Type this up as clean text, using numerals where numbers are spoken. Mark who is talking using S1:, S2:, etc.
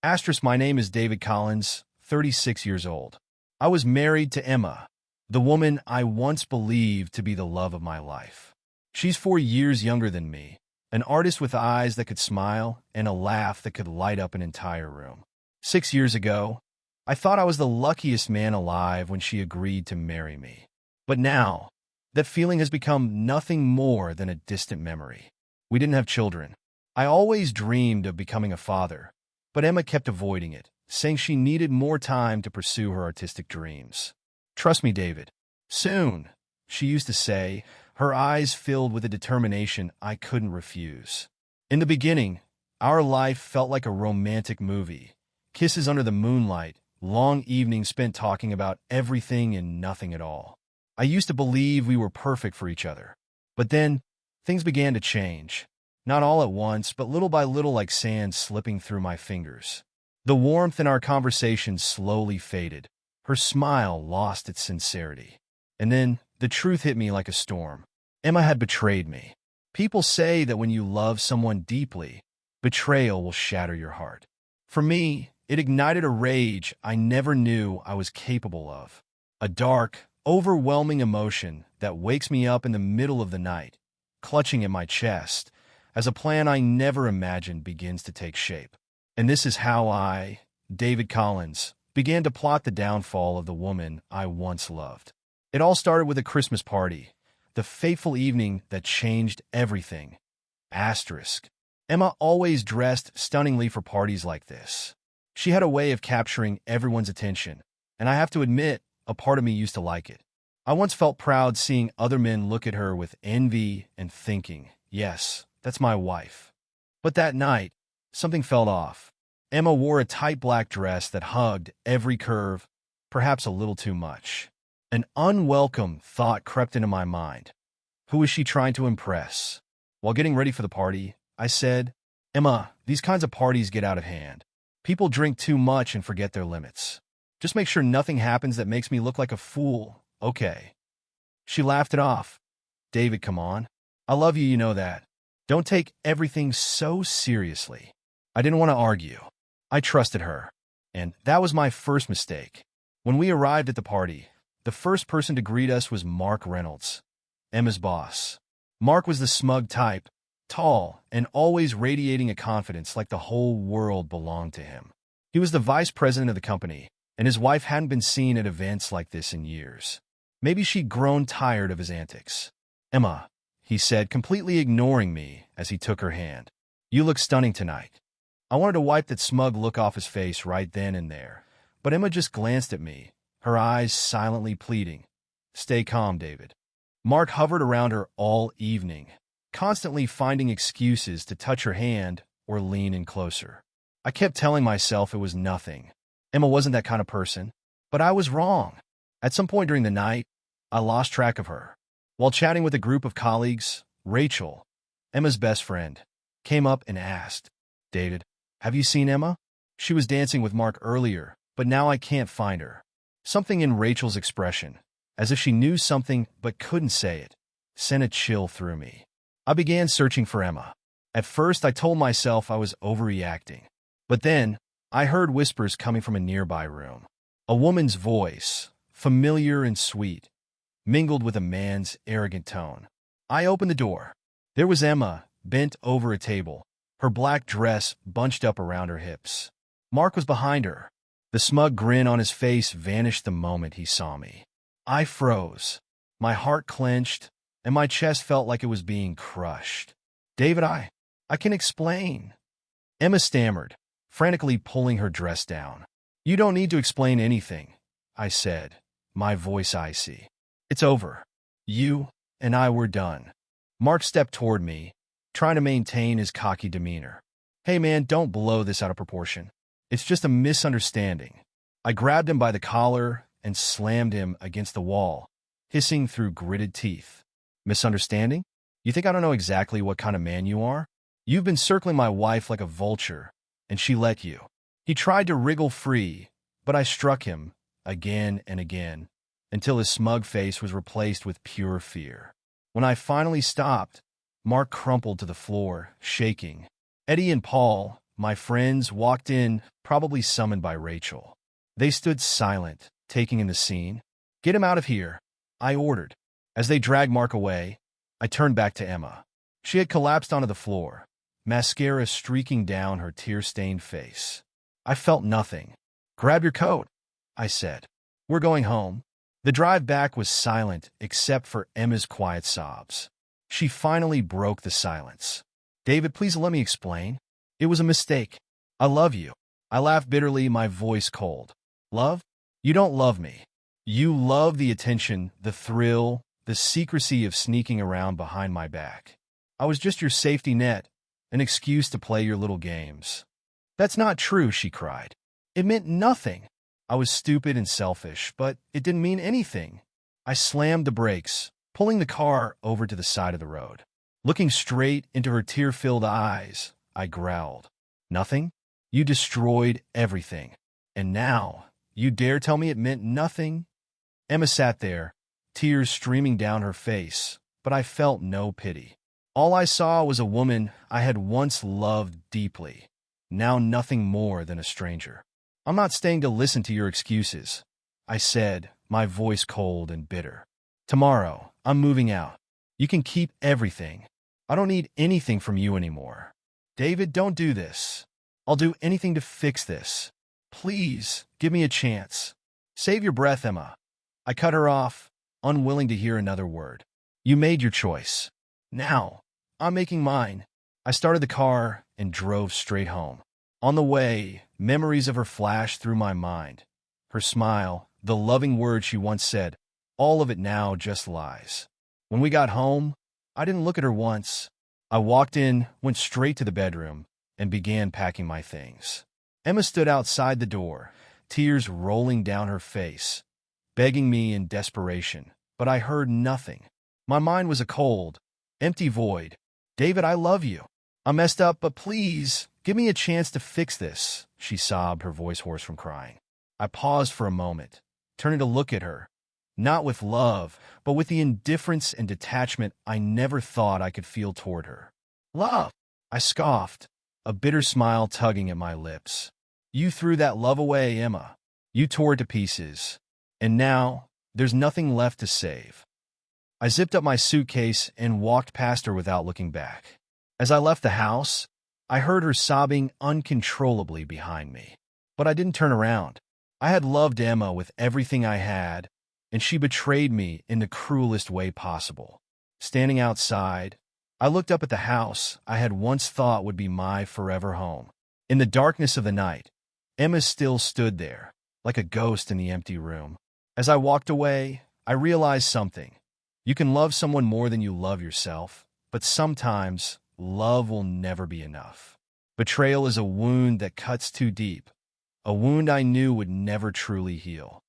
S1: Asterisk, my name is David Collins, 36 years old. I was married to Emma, the woman I once believed to be the love of my life. She's 4 years younger than me, an artist with eyes that could smile and a laugh that could light up an entire room. 6 years ago, I thought I was the luckiest man alive when she agreed to marry me. But now, that feeling has become nothing more than a distant memory. We didn't have children. I always dreamed of becoming a father, but Emma kept avoiding it, saying she needed more time to pursue her artistic dreams. Trust me, David. Soon, she used to say, her eyes filled with a determination I couldn't refuse. In the beginning, our life felt like a romantic movie. Kisses under the moonlight, long evenings spent talking about everything and nothing at all. I used to believe we were perfect for each other. But then, things began to change. Not all at once, but little by little, like sand slipping through my fingers. The warmth in our conversations slowly faded. Her smile lost its sincerity. And then, the truth hit me like a storm. Emma had betrayed me. People say that when you love someone deeply, betrayal will shatter your heart. For me, it ignited a rage I never knew I was capable of. A dark, overwhelming emotion that wakes me up in the middle of the night, clutching at my chest, as a plan I never imagined begins to take shape. And this is how I, David Collins, began to plot the downfall of the woman I once loved. It all started with a Christmas party, the fateful evening that changed everything. Asterisk. Emma always dressed stunningly for parties like this. She had a way of capturing everyone's attention, and I have to admit, a part of me used to like it. I once felt proud seeing other men look at her with envy and thinking, yes, that's my wife. But that night, something felt off. Emma wore a tight black dress that hugged every curve, perhaps a little too much. An unwelcome thought crept into my mind. Who was she trying to impress? While getting ready for the party, I said, Emma, these kinds of parties get out of hand. People drink too much and forget their limits. Just make sure nothing happens that makes me look like a fool, okay? She laughed it off. David, come on. I love you, you know that. Don't take everything so seriously. I didn't want to argue. I trusted her. And that was my first mistake. When we arrived at the party, the first person to greet us was Mark Reynolds, Emma's boss. Mark was the smug type, tall, and always radiating a confidence like the whole world belonged to him. He was the vice president of the company, and his wife hadn't been seen at events like this in years. Maybe she'd grown tired of his antics. Emma, he said, completely ignoring me as he took her hand. You look stunning tonight. I wanted to wipe that smug look off his face right then and there, but Emma just glanced at me, her eyes silently pleading. Stay calm, David. Mark hovered around her all evening, constantly finding excuses to touch her hand or lean in closer. I kept telling myself it was nothing. Emma wasn't that kind of person, but I was wrong. At some point during the night, I lost track of her. While chatting with a group of colleagues, Rachel, Emma's best friend, came up and asked, David, have you seen Emma? She was dancing with Mark earlier, but now I can't find her. Something in Rachel's expression, as if she knew something but couldn't say it, sent a chill through me. I began searching for Emma. At first, I told myself I was overreacting. But then, I heard whispers coming from a nearby room. A woman's voice, familiar and sweet, mingled with a man's arrogant tone. I opened the door. There was Emma, bent over a table, her black dress bunched up around her hips. Mark was behind her. The smug grin on his face vanished the moment he saw me. I froze. My heart clenched, and my chest felt like it was being crushed. David, I can explain. Emma stammered, frantically pulling her dress down. You don't need to explain anything, I said, my voice icy. It's over. You and I were done. Mark stepped toward me, trying to maintain his cocky demeanor. Hey man, don't blow this out of proportion. It's just a misunderstanding. I grabbed him by the collar and slammed him against the wall, hissing through gritted teeth. Misunderstanding? You think I don't know exactly what kind of man you are? You've been circling my wife like a vulture, and she let you. He tried to wriggle free, but I struck him, again and again, until his smug face was replaced with pure fear. When I finally stopped, Mark crumpled to the floor, shaking. Eddie and Paul, my friends, walked in, probably summoned by Rachel. They stood silent, taking in the scene. "Get him out of here," I ordered. As they dragged Mark away, I turned back to Emma. She had collapsed onto the floor, mascara streaking down her tear-stained face. I felt nothing. "Grab your coat," I said. "We're going home." The drive back was silent except for Emma's quiet sobs. She finally broke the silence. "David, please let me explain. It was a mistake. I love you." I laughed bitterly, my voice cold. "Love? You don't love me. You love the attention, the thrill, the secrecy of sneaking around behind my back. I was just your safety net, an excuse to play your little games." "That's not true," she cried. "It meant nothing. I was stupid and selfish, but it didn't mean anything." I slammed the brakes, pulling the car over to the side of the road. Looking straight into her tear-filled eyes, I growled, "Nothing? You destroyed everything. And now, you dare tell me it meant nothing?" Emma sat there, tears streaming down her face, but I felt no pity. All I saw was a woman I had once loved deeply, now nothing more than a stranger. "I'm not staying to listen to your excuses," I said, my voice cold and bitter. "Tomorrow, I'm moving out. You can keep everything. I don't need anything from you anymore." "David, don't do this. I'll do anything to fix this. Please, give me a chance." "Save your breath, Emma." I cut her off, unwilling to hear another word. "You made your choice. Now, I'm making mine." I started the car and drove straight home. On the way, memories of her flashed through my mind. Her smile, the loving words she once said, all of it now just lies. When we got home, I didn't look at her once. I walked in, went straight to the bedroom, and began packing my things. Emma stood outside the door, tears rolling down her face, begging me in desperation, but I heard nothing. My mind was a cold, empty void. "David, I love you. I messed up, but please, give me a chance to fix this," she sobbed, her voice hoarse from crying. I paused for a moment, turning to look at her, not with love, but with the indifference and detachment I never thought I could feel toward her. "Love?" I scoffed, a bitter smile tugging at my lips. "You threw that love away, Emma. You tore it to pieces. And now, there's nothing left to save." I zipped up my suitcase and walked past her without looking back. As I left the house, I heard her sobbing uncontrollably behind me. But I didn't turn around. I had loved Emma with everything I had, and she betrayed me in the cruelest way possible. Standing outside, I looked up at the house I had once thought would be my forever home. In the darkness of the night, Emma still stood there, like a ghost in the empty room. As I walked away, I realized something. You can love someone more than you love yourself, but sometimes love will never be enough. Betrayal is a wound that cuts too deep, a wound I knew would never truly heal.